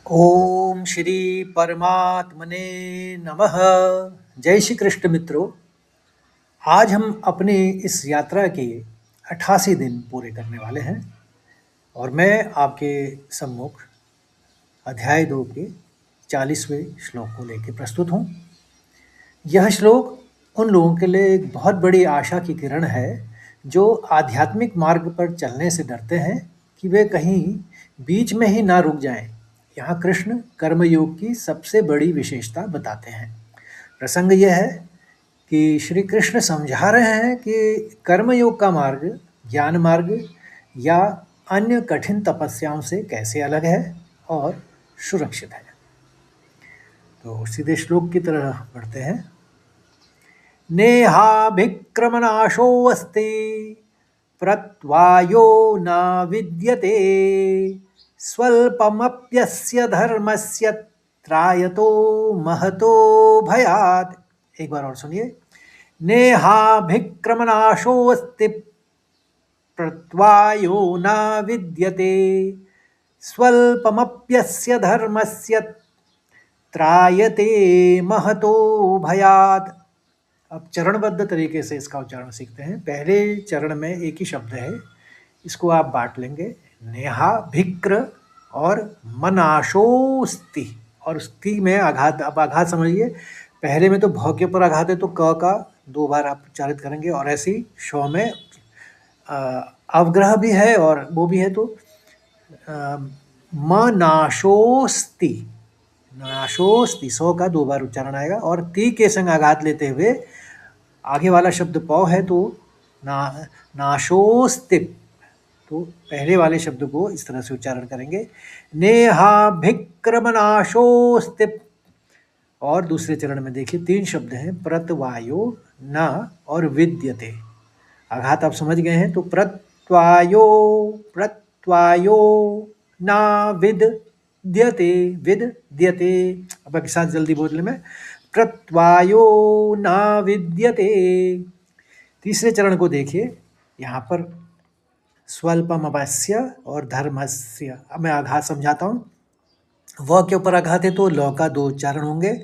ओम श्री परमात्मने नमः। जय श्री कृष्ण मित्रों। आज हम अपनी इस यात्रा के 88 दिन पूरे करने वाले हैं और मैं आपके सम्मुख अध्याय 2 के 40वें श्लोक को लेकर प्रस्तुत हूँ। यह श्लोक उन लोगों के लिए एक बहुत बड़ी आशा की किरण है जो आध्यात्मिक मार्ग पर चलने से डरते हैं कि वे कहीं बीच में ही ना रुक जाएं। यहाँ कृष्ण कर्मयोग की सबसे बड़ी विशेषता बताते हैं। प्रसंग यह है कि श्री कृष्ण समझा रहे हैं कि कर्मयोग का मार्ग ज्ञान मार्ग या अन्य कठिन तपस्याओं से कैसे अलग है और सुरक्षित है। तो सीधे श्लोक की तरह बढ़ते हैं। नेहाभिक्रमनाशोऽस्ति प्रत्वायो न विद्यते स्वल्पमप्यस्य धर्मस्य त्रायतो महतो भयात्। एक बार और सुनिए। नेहाभिक्रमनाशोऽस्ति प्रत्वायो न विद्यते स्वल्पमप्यस्य धर्मस्य त्रायते महतो भयात्। अब चरणबद्ध तरीके से इसका उच्चारण सीखते हैं। पहले चरण में एक ही शब्द है, इसको आप बांट लेंगे। नेहा भिक्र और मनाशोस्ति, और स्ति में आघात। अब आघात समझिए, पहले में तो भ के ऊपर आघात है तो क का 2 बार आप उच्चारित करेंगे, और ऐसे ही शौ में अवग्रह भी है और वो भी है, तो मनाशोस्ति, नाशोस्ति, सौ का 2 बार उच्चारण आएगा। और ती के संग आघात लेते हुए आगे वाला शब्द पौ है तो नाशोस्तिप, तो पहले वाले शब्द को इस तरह से उच्चारण करेंगे, नेहाभिक्रमनाशोस्तिप। और दूसरे चरण में देखिए 3 शब्द हैं, प्रतवायो, न और विद्यते। आघात आप समझ गए हैं, तो प्रत्वायो, प्रत्वायो न विद्यते, विद्यते। अब एक साथ जल्दी बोलने में, प्रत्वायो न विद्यते। तीसरे चरण को देखिए, यहाँ पर स्वल्पमवस्य और धर्मस्य। अब मैं आघात समझाता हूँ। व के ऊपर आघात है तो लौ का 2 उच्चारण होंगे,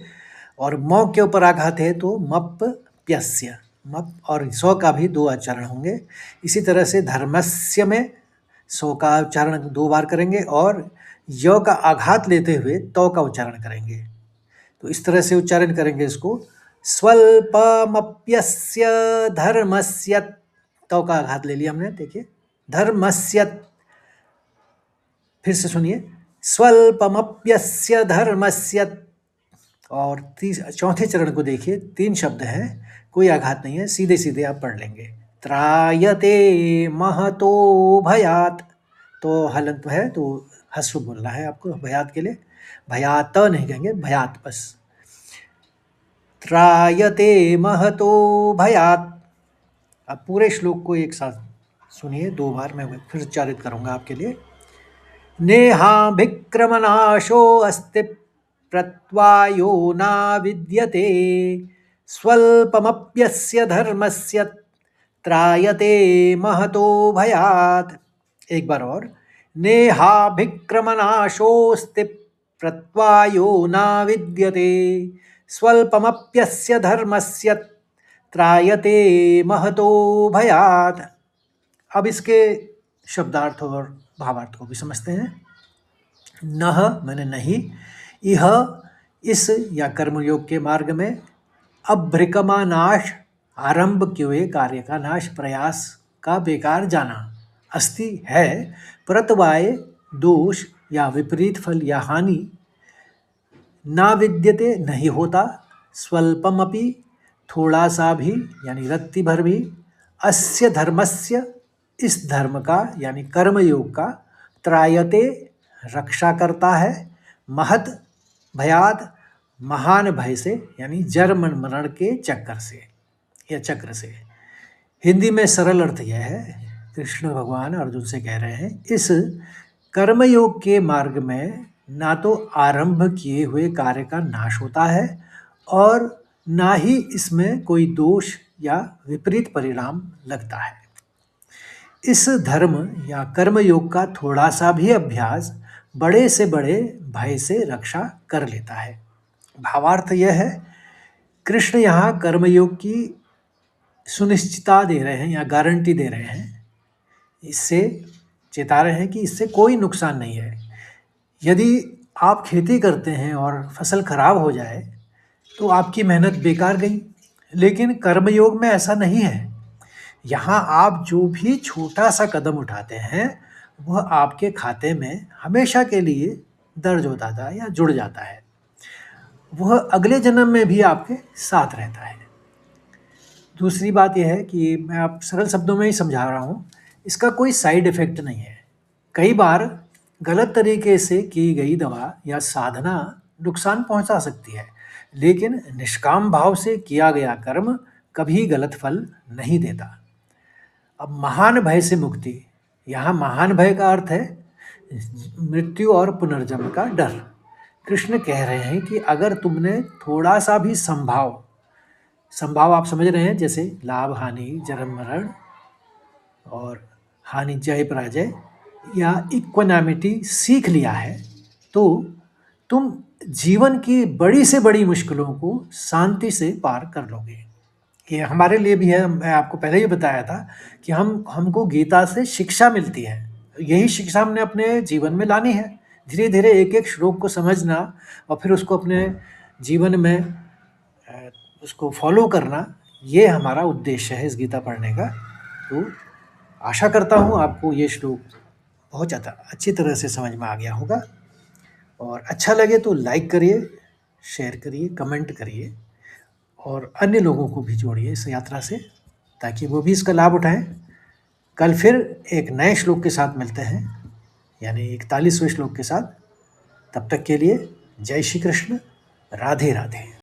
और म के ऊपर आघात है तो मप प्यस्य, मप, और सौ का भी 2 उच्चारण होंगे। इसी तरह से धर्मस्य में सौ का उच्चारण 2 बार करेंगे और य का आघात लेते हुए तो का उच्चारण करेंगे। तो इस तरह से उच्चारण करेंगे इसको, स्वल्पमप्यस्य धर्मस्य, तो का आघात ले लिया हमने, देखिए धर्मस्य। फिर से सुनिए, स्वल्पमप्यस्य धर्मस्य। और चौथे चरण को देखिए, 3 शब्द हैं, कोई आघात नहीं है, सीधे सीधे आप पढ़ लेंगे। त्रायते महतो भयात्, तो हलंत है तो हस्व बोलना है आपको भयात के लिए, भयात नहीं कहेंगे, भयात बस। त्रायते महतो भयात्। अब पूरे श्लोक को एक साथ सुनिए 2 बार, मैं फिर उच्चारित करूंगा आपके लिए। नेहाभिक्रमनाशो अस्ति प्रत्वायो न विद्यते स्वल्पमप्यस्य धर्मस्य त्रायते महतो भयात्। एक बार और, नेहाभिक्रमनाशोऽस्ति प्रत्वायो न विद्यते स्वल्पमप्यस्य धर्मस्य त्रायते महतो भयात्। अब इसके शब्दार्थ और भावार्थ को भी समझते हैं। नह मैंने नहीं, इह इस या कर्मयोग के मार्ग में, अभ्रिकमा नाश आरंभ किए हुए कार्य का नाश, प्रयास का बेकार जाना, अस्ति है, प्रतवाय दोष या विपरीत फल या हानि, ना विद्यते नहीं होता, स्वल्पमपि थोड़ा सा भी यानी रत्ती भर भी, अस्य धर्मस्य इस धर्म का यानी कर्मयोग का, त्रायते रक्षा करता है, महत भयात महान भय से यानी जन्म मरण के चक्कर से या चक्र से। हिंदी में सरल अर्थ यह है, कृष्ण भगवान अर्जुन से कह रहे हैं, इस कर्मयोग के मार्ग में ना तो आरंभ किए हुए कार्य का नाश होता है और ना ही इसमें कोई दोष या विपरीत परिणाम लगता है। इस धर्म या कर्म योग का थोड़ा सा भी अभ्यास बड़े से बड़े भय से रक्षा कर लेता है। भावार्थ यह है, कृष्ण यहाँ कर्मयोग की सुनिश्चितता दे रहे हैं या गारंटी दे रहे हैं, इससे चेता रहे हैं कि इससे कोई नुकसान नहीं है। यदि आप खेती करते हैं और फसल खराब हो जाए तो आपकी मेहनत बेकार गई, लेकिन कर्मयोग में ऐसा नहीं है। यहाँ आप जो भी छोटा सा कदम उठाते हैं वह आपके खाते में हमेशा के लिए दर्ज हो जाता है या जुड़ जाता है, वह अगले जन्म में भी आपके साथ रहता है। दूसरी बात यह है कि मैं आप सरल शब्दों में ही समझा रहा हूँ, इसका कोई साइड इफ़ेक्ट नहीं है। कई बार गलत तरीके से की गई दवा या साधना नुकसान पहुंचा सकती है, लेकिन निष्काम भाव से किया गया कर्म कभी गलत फल नहीं देता। अब महान भय से मुक्ति, यहाँ महान भय का अर्थ है मृत्यु और पुनर्जन्म का डर। कृष्ण कह रहे हैं कि अगर तुमने थोड़ा सा भी संभाव आप समझ रहे हैं, जैसे लाभ हानि, जन्म मरण और हानि जय पराजय या इक्वानिमिटी सीख लिया है, तो तुम जीवन की बड़ी से बड़ी मुश्किलों को शांति से पार कर लोगे। ये हमारे लिए भी है। मैं आपको पहले ही बताया था कि हमको गीता से शिक्षा मिलती है, यही शिक्षा हमने अपने जीवन में लानी है। धीरे धीरे एक एक श्लोक को समझना और फिर उसको अपने जीवन में उसको फॉलो करना, ये हमारा उद्देश्य है इस गीता पढ़ने का। तो आशा करता हूँ आपको ये श्लोक बहुत ज़्यादा अच्छी तरह से समझ में आ गया होगा, और अच्छा लगे तो लाइक करिए, शेयर करिए, कमेंट करिए और अन्य लोगों को भी जोड़िए इस यात्रा से, ताकि वो भी इसका लाभ उठाएं। कल फिर एक नए श्लोक के साथ मिलते हैं, यानी 41वें श्लोक के साथ। तब तक के लिए जय श्री कृष्ण, राधे राधे।